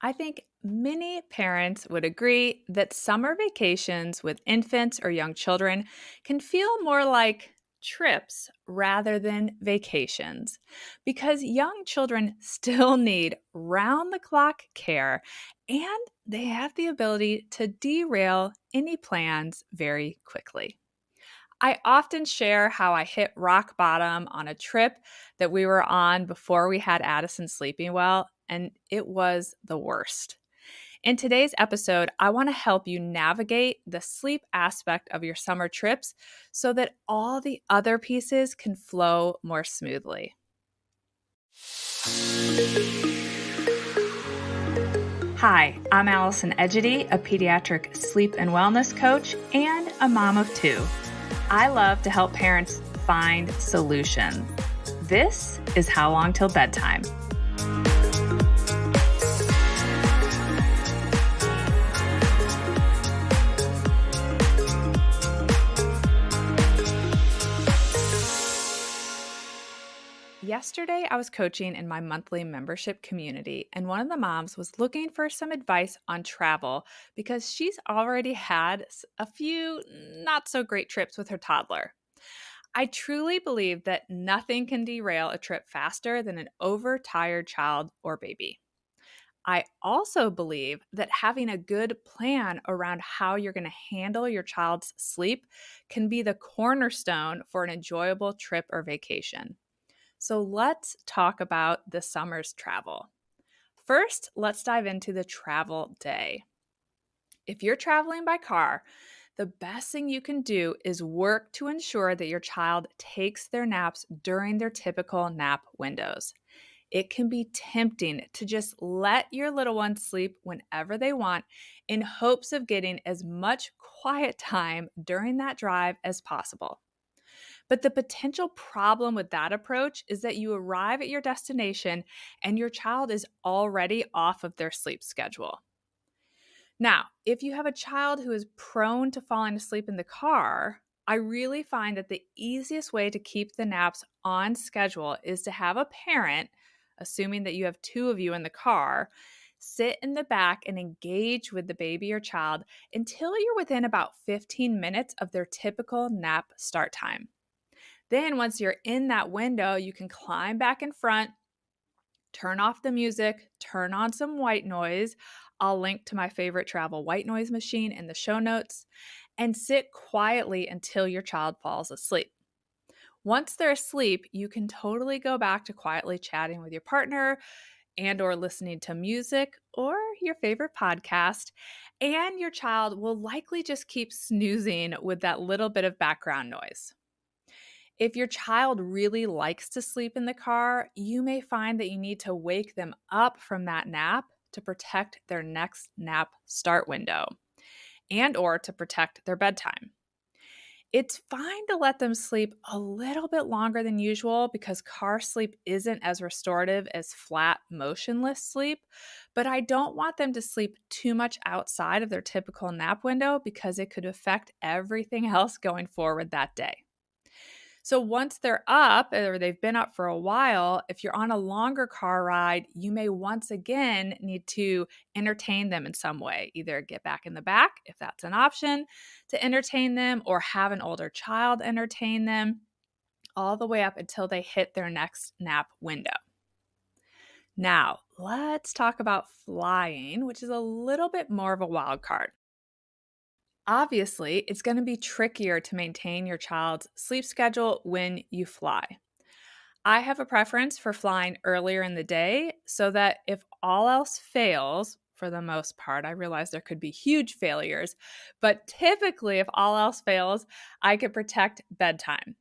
I think many parents would agree that summer vacations with infants or young children can feel more like trips rather than vacations because young children still need round the clock care and they have the ability to derail any plans very quickly. I often share how I hit rock bottom on a trip that we were on before we had Addison sleeping well, and it was the worst. In today's episode, I want to help you navigate the sleep aspect of your summer trips so that all the other pieces can flow more smoothly. Hi, I'm Allison Egidi, a pediatric sleep and wellness coach and a mom of two. I love to help parents find solutions. This is How Long Till Bedtime. Yesterday, I was coaching in my monthly membership community, and one of the moms was looking for some advice on travel because she's already had a few not so great trips with her toddler. I truly believe that nothing can derail a trip faster than an overtired child or baby. I also believe that having a good plan around how you're going to handle your child's sleep can be the cornerstone for an enjoyable trip or vacation. So let's talk about the summer's travel. First, let's dive into the travel day. If you're traveling by car, the best thing you can do is work to ensure that your child takes their naps during their typical nap windows. It can be tempting to just let your little ones sleep whenever they want in hopes of getting as much quiet time during that drive as possible. But the potential problem with that approach is that you arrive at your destination and your child is already off of their sleep schedule. Now, if you have a child who is prone to falling asleep in the car, I really find that the easiest way to keep the naps on schedule is to have a parent, assuming that you have two of you in the car, sit in the back and engage with the baby or child until you're within about 15 minutes of their typical nap start time. Then, once you're in that window, you can climb back in front, turn off the music, turn on some white noise. I'll link to my favorite travel white noise machine in the show notes and sit quietly until your child falls asleep. Once they're asleep, you can totally go back to quietly chatting with your partner and or listening to music or your favorite podcast, and your child will likely just keep snoozing with that little bit of background noise. If your child really likes to sleep in the car, you may find that you need to wake them up from that nap to protect their next nap start window and or to protect their bedtime. It's fine to let them sleep a little bit longer than usual because car sleep isn't as restorative as flat, motionless sleep, but I don't want them to sleep too much outside of their typical nap window because it could affect everything else going forward that day. So once they're up or they've been up for a while, if you're on a longer car ride, you may once again need to entertain them in some way. Either get back in the back, if that's an option, to entertain them, or have an older child entertain them all the way up until they hit their next nap window. Now, let's talk about flying, which is a little bit more of a wild card. Obviously, it's going to be trickier to maintain your child's sleep schedule when you fly. I have a preference for flying earlier in the day so that if all else fails, for the most part, I realize there could be huge failures, but typically, if all else fails, I could protect bedtime.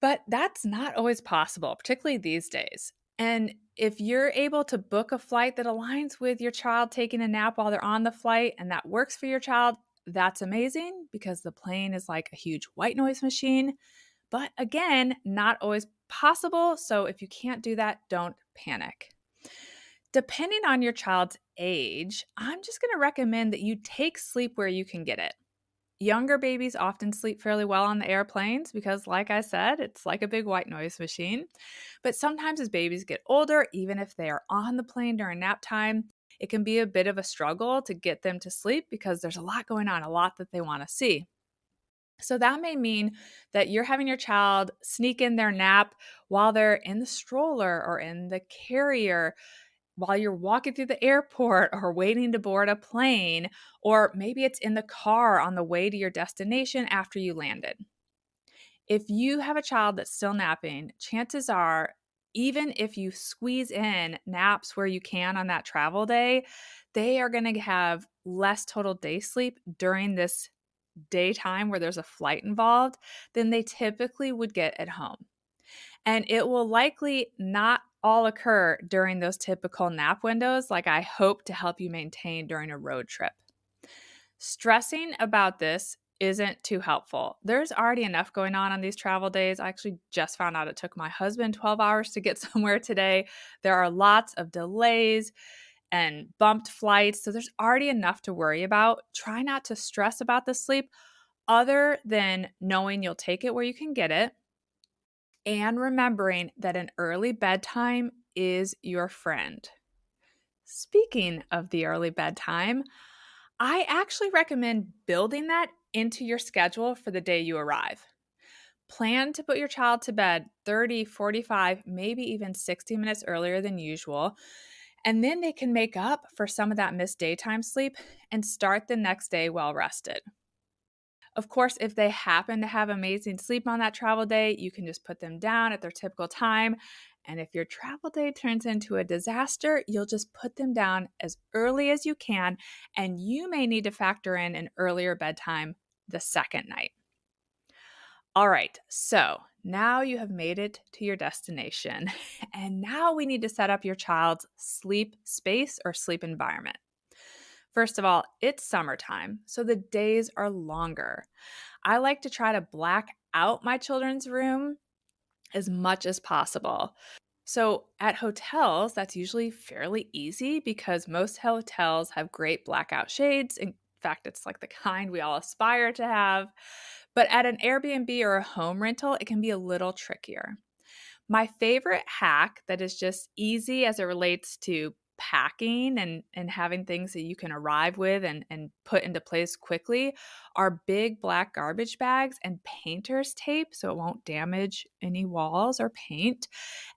But that's not always possible, particularly these days. And if you're able to book a flight that aligns with your child taking a nap while they're on the flight and that works for your child, that's amazing because the plane is like a huge white noise machine. But again, not always possible. So if you can't do that, don't panic. Depending on your child's age, I'm just going to recommend that you take sleep where you can get it. Younger babies often sleep fairly well on the airplanes because, like I said, it's like a big white noise machine. But sometimes as babies get older, even if they are on the plane during nap time, it can be a bit of a struggle to get them to sleep because there's a lot going on, a lot that they want to see. So that may mean that you're having your child sneak in their nap while they're in the stroller or in the carrier, while you're walking through the airport or waiting to board a plane, or maybe it's in the car on the way to your destination after you landed. If you have a child that's still napping, chances are, even if you squeeze in naps where you can on that travel day, they are going to have less total day sleep during this daytime where there's a flight involved than they typically would get at home. And it will likely not all occur during those typical nap windows, like I hope to help you maintain during a road trip. Stressing about this isn't too helpful. There's already enough going on these travel days. I actually just found out it took my husband 12 hours to get somewhere today. There are lots of delays and bumped flights. So there's already enough to worry about. Try not to stress about the sleep other than knowing you'll take it where you can get it and remembering that an early bedtime is your friend. Speaking of the early bedtime, I actually recommend building that into your schedule for the day you arrive. Plan to put your child to bed 30, 45, maybe even 60 minutes earlier than usual, and then they can make up for some of that missed daytime sleep and start the next day well rested. Of course, if they happen to have amazing sleep on that travel day, you can just put them down at their typical time. And if your travel day turns into a disaster, you'll just put them down as early as you can. And you may need to factor in an earlier bedtime the second night. All right, so now you have made it to your destination. And now we need to set up your child's sleep space or sleep environment. First of all, it's summertime, so the days are longer. I like to try to black out my children's room as much as possible. So at hotels, that's usually fairly easy because most hotels have great blackout shades. In fact, it's like the kind we all aspire to have. But at an Airbnb or a home rental, it can be a little trickier. My favorite hack that is just easy as it relates to packing and having things that you can arrive with and put into place quickly are big black garbage bags and painter's tape so it won't damage any walls or paint,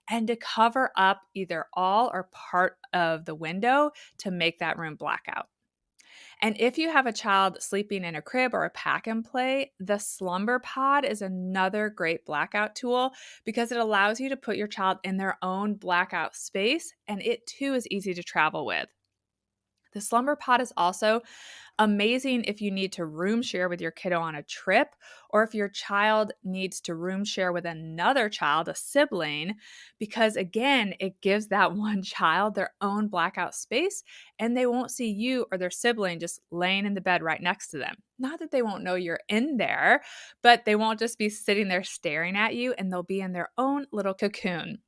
and to cover up either all or part of the window to make that room blackout. And if you have a child sleeping in a crib or a pack and play, the slumber pod is another great blackout tool because it allows you to put your child in their own blackout space, and it too is easy to travel with. The slumber pod is also amazing if you need to room share with your kiddo on a trip, or if your child needs to room share with another child, a sibling, because again, it gives that one child their own blackout space and they won't see you or their sibling just laying in the bed right next to them. Not that they won't know you're in there, but they won't just be sitting there staring at you and they'll be in their own little cocoon.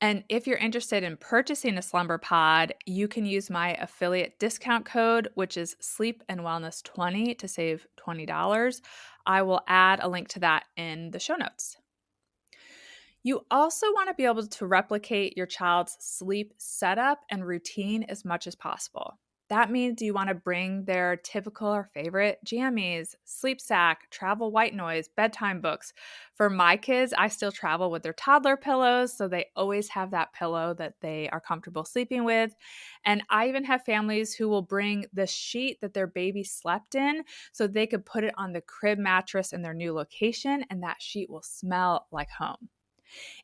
And if you're interested in purchasing a slumber pod, you can use my affiliate discount code, which is Sleep and Wellness 20 to save $20. I will add a link to that in the show notes. You also want to be able to replicate your child's sleep setup and routine as much as possible. That means you want to bring their typical or favorite jammies, sleep sack, travel white noise, bedtime books. For my kids, I still travel with their toddler pillows, so they always have that pillow that they are comfortable sleeping with. And I even have families who will bring the sheet that their baby slept in so they could put it on the crib mattress in their new location, and that sheet will smell like home.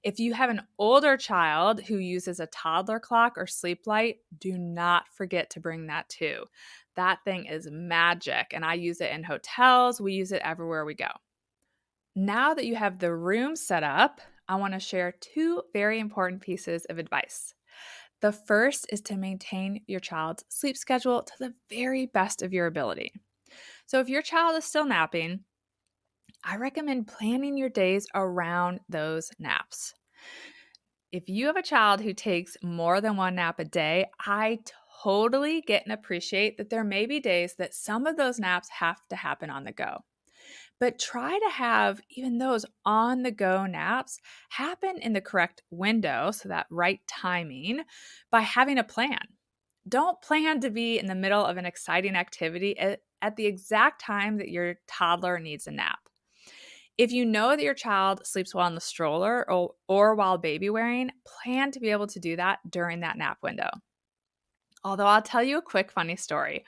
If you have an older child who uses a toddler clock or sleep light, do not forget to bring that too. That thing is magic, and I use it in hotels. We use it everywhere we go. Now that you have the room set up, I want to share two very important pieces of advice. The first is to maintain your child's sleep schedule to the very best of your ability. So if your child is still napping, I recommend planning your days around those naps. If you have a child who takes more than one nap a day, I totally get and appreciate that there may be days that some of those naps have to happen on the go. But try to have even those on the go naps happen in the correct window, so that right timing, by having a plan. don't plan to be in the middle of an exciting activity at the exact time that your toddler needs a nap. If you know that your child sleeps well in the stroller or while baby wearing, plan to be able to do that during that nap window. Although I'll tell you a quick funny story.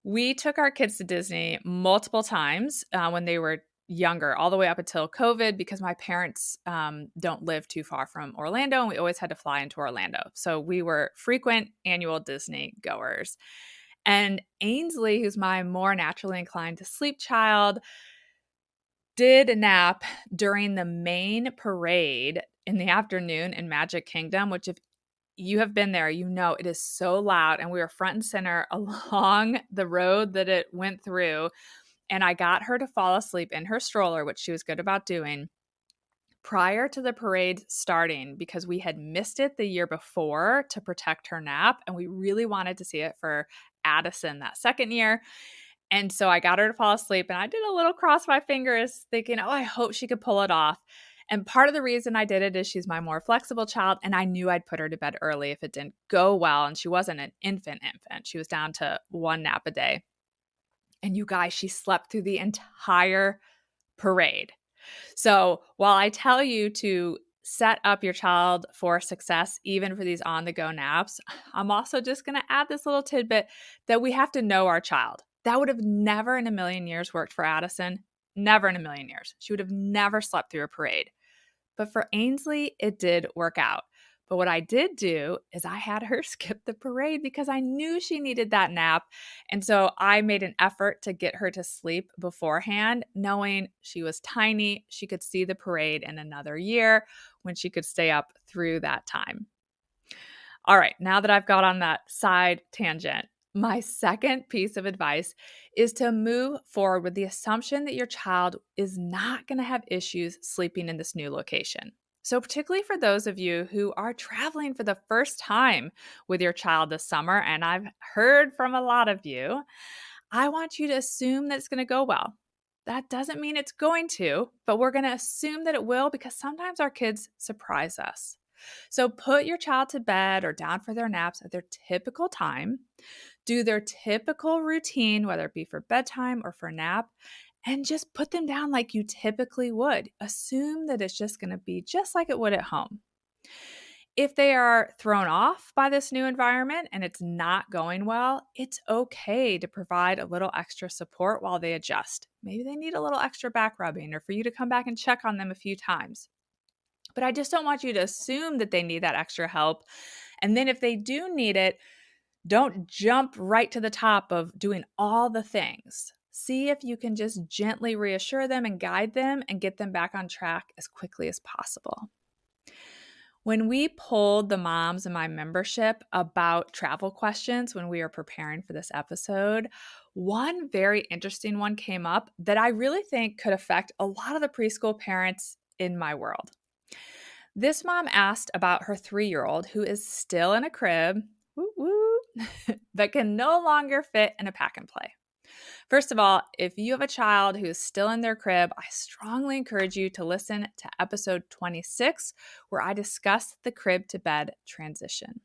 We took our kids to Disney multiple times when they were younger, all the way up until COVID, because my parents don't live too far from Orlando, and we always had to fly into Orlando. So we were frequent annual Disney goers. And Ainsley, who's my more naturally inclined to sleep child, did a nap during the main parade in the afternoon in Magic Kingdom, which, if you have been there, you know it is so loud. And we were front and center along the road that it went through. And I got her to fall asleep in her stroller, which she was good about doing, prior to the parade starting, because we had missed it the year before to protect her nap. And we really wanted to see it for Addison that second year. And so I got her to fall asleep, and I did a little cross my fingers thinking, oh, I hope she could pull it off. And part of the reason I did it is she's my more flexible child, and I knew I'd put her to bed early if it didn't go well. And she wasn't an infant. She was down to one nap a day. And you guys, she slept through the entire parade. So while I tell you to set up your child for success, even for these on-the-go naps, I'm also just going to add this little tidbit that we have to know our child. That would have never in a million years worked for Addison. Never in a million years. She would have never slept through a parade. But for Ainsley, it did work out. But what I did do is I had her skip the parade because I knew she needed that nap. And so I made an effort to get her to sleep beforehand, knowing she was tiny. She could see the parade in another year when she could stay up through that time. All right, now that I've got on that side tangent, my second piece of advice is to move forward with the assumption that your child is not going to have issues sleeping in this new location. So, particularly for those of you who are traveling for the first time with your child this summer, and I've heard from a lot of you, I want you to assume that it's going to go well. That doesn't mean it's going to, but we're going to assume that it will, because sometimes our kids surprise us. So put your child to bed or down for their naps at their typical time, do their typical routine, whether it be for bedtime or for nap, and just put them down like you typically would. Assume that it's just going to be just like it would at home. If they are thrown off by this new environment and it's not going well, it's okay to provide a little extra support while they adjust. Maybe they need a little extra back rubbing, or for you to come back and check on them a few times. But I just don't want you to assume that they need that extra help. And then if they do need it, don't jump right to the top of doing all the things. See if you can just gently reassure them and guide them and get them back on track as quickly as possible. When we polled the moms in my membership about travel questions when we were preparing for this episode, one very interesting one came up that I really think could affect a lot of the preschool parents in my world. This mom asked about her 3-year-old who is still in a crib, but can no longer fit in a pack and play. First of all, if you have a child who is still in their crib, I strongly encourage you to listen to episode 26, where I discuss the crib to bed transition.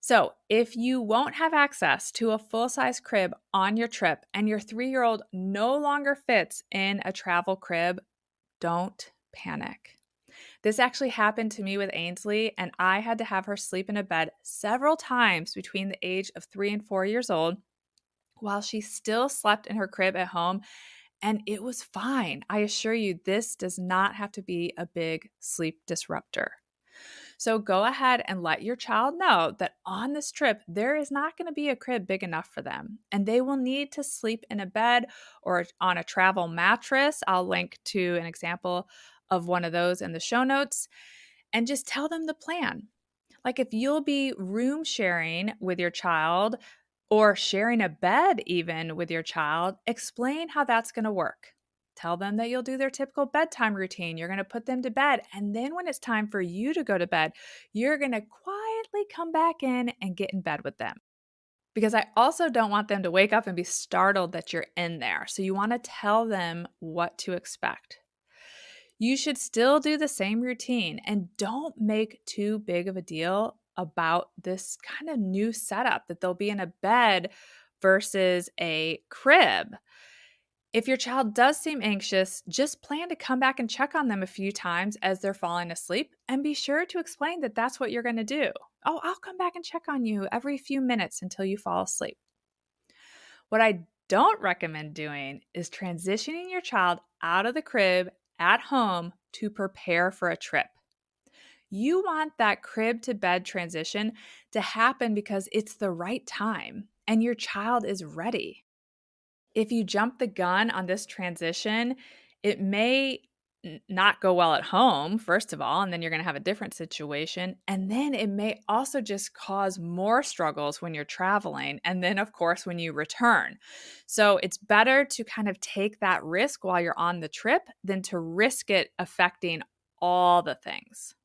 So if you won't have access to a full-size crib on your trip and your 3-year-old no longer fits in a travel crib, don't panic. This actually happened to me with Ainsley, and I had to have her sleep in a bed several times between the age of 3 and 4 years old while she still slept in her crib at home, and it was fine. I assure you, this does not have to be a big sleep disruptor. So go ahead and let your child know that on this trip, there is not going to be a crib big enough for them, and they will need to sleep in a bed or on a travel mattress. I'll link to an example of one of those in the show notes, and just tell them the plan. Like, if you'll be room sharing with your child or sharing a bed even with your child, explain how that's going to work. Tell them that you'll do their typical bedtime routine. You're going to put them to bed. And then when it's time for you to go to bed, you're going to quietly come back in and get in bed with them. Because I also don't want them to wake up and be startled that you're in there. So you want to tell them what to expect. You should still do the same routine, and don't make too big of a deal about this kind of new setup that they'll be in a bed versus a crib. If your child does seem anxious, just plan to come back and check on them a few times as they're falling asleep and be sure to explain that that's what you're going to do. Oh, I'll come back and check on you every few minutes until you fall asleep. What I don't recommend doing is transitioning your child out of the crib at home to prepare for a trip. You want that crib to bed transition to happen because it's the right time and your child is ready. If you jump the gun on this transition, it may not go well at home, first of all, and then you're going to have a different situation. And then it may also just cause more struggles when you're traveling. And then, of course, when you return. So it's better to kind of take that risk while you're on the trip than to risk it affecting all the things.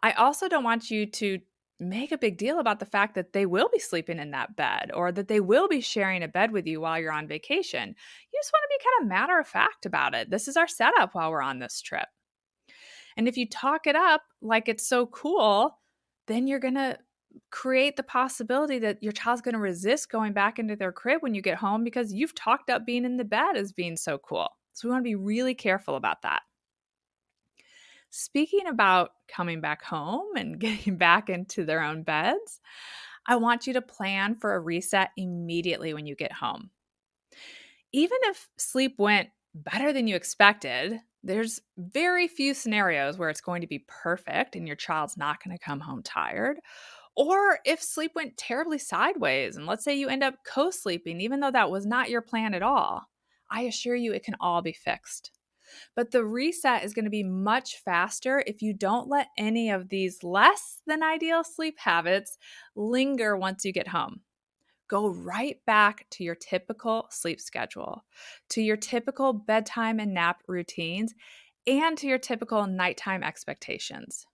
I also don't want you to make a big deal about the fact that they will be sleeping in that bed or that they will be sharing a bed with you while you're on vacation. You just want to be kind of matter of fact about it. This is our setup while we're on this trip. And if you talk it up like it's so cool, then you're going to create the possibility that your child's going to resist going back into their crib when you get home because you've talked up being in the bed as being so cool. So we want to be really careful about that. Speaking about coming back home and getting back into their own beds, I want you to plan for a reset immediately when you get home. Even if sleep went better than you expected, there's very few scenarios where it's going to be perfect and your child's not going to come home tired. Or if sleep went terribly sideways, and let's say you end up co-sleeping, even though that was not your plan at all, I assure you it can all be fixed. But the reset is going to be much faster if you don't let any of these less than ideal sleep habits linger once you get home. Go right back to your typical sleep schedule, to your typical bedtime and nap routines, and to your typical nighttime expectations.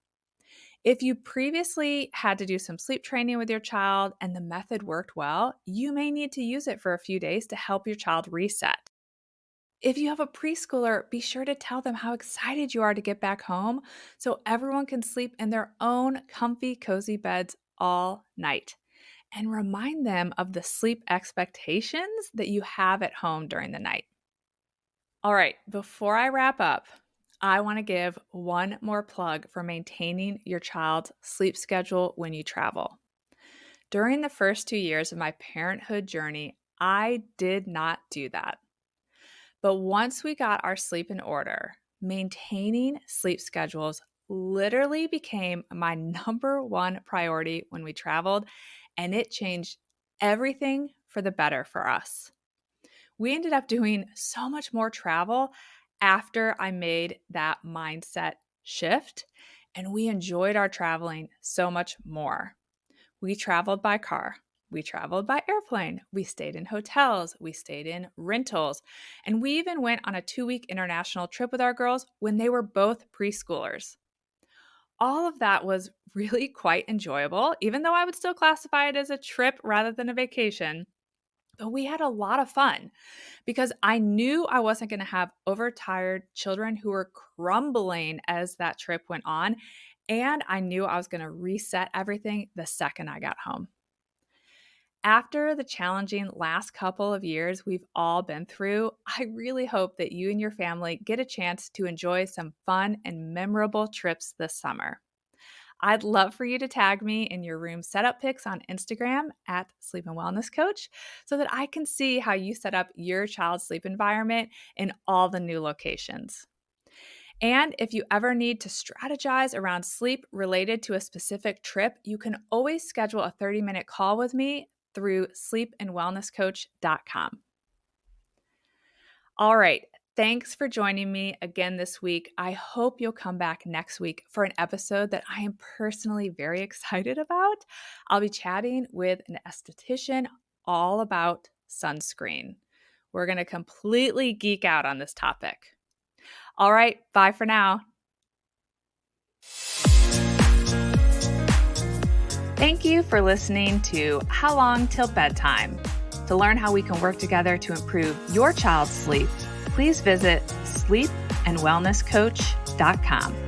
If you previously had to do some sleep training with your child and the method worked well, you may need to use it for a few days to help your child reset. If you have a preschooler, be sure to tell them how excited you are to get back home so everyone can sleep in their own comfy, cozy beds all night. And remind them of the sleep expectations that you have at home during the night. All right, before I wrap up, I want to give one more plug for maintaining your child's sleep schedule when you travel. During the first 2 years of my parenthood journey, I did not do that. But once we got our sleep in order, maintaining sleep schedules literally became my number one priority when we traveled, and it changed everything for the better for us. We ended up doing so much more travel after I made that mindset shift, and we enjoyed our traveling so much more. We traveled by car. We traveled by airplane. We stayed in hotels. We stayed in rentals. And we even went on a 2-week international trip with our girls when they were both preschoolers. All of that was really quite enjoyable, even though I would still classify it as a trip rather than a vacation. But we had a lot of fun because I knew I wasn't going to have overtired children who were crumbling as that trip went on. And I knew I was going to reset everything the second I got home. After the challenging last couple of years we've all been through, I really hope that you and your family get a chance to enjoy some fun and memorable trips this summer. I'd love for you to tag me in your room setup pics on Instagram at Sleep and Wellness Coach so that I can see how you set up your child's sleep environment in all the new locations. And if you ever need to strategize around sleep related to a specific trip, you can always schedule a 30-minute call with me through sleepandwellnesscoach.com. All right. Thanks for joining me again this week. I hope you'll come back next week for an episode that I am personally very excited about. I'll be chatting with an esthetician all about sunscreen. We're going to completely geek out on this topic. All right. Bye for now. Thank you for listening to How Long Till Bedtime. To learn how we can work together to improve your child's sleep, please visit sleepandwellnesscoach.com.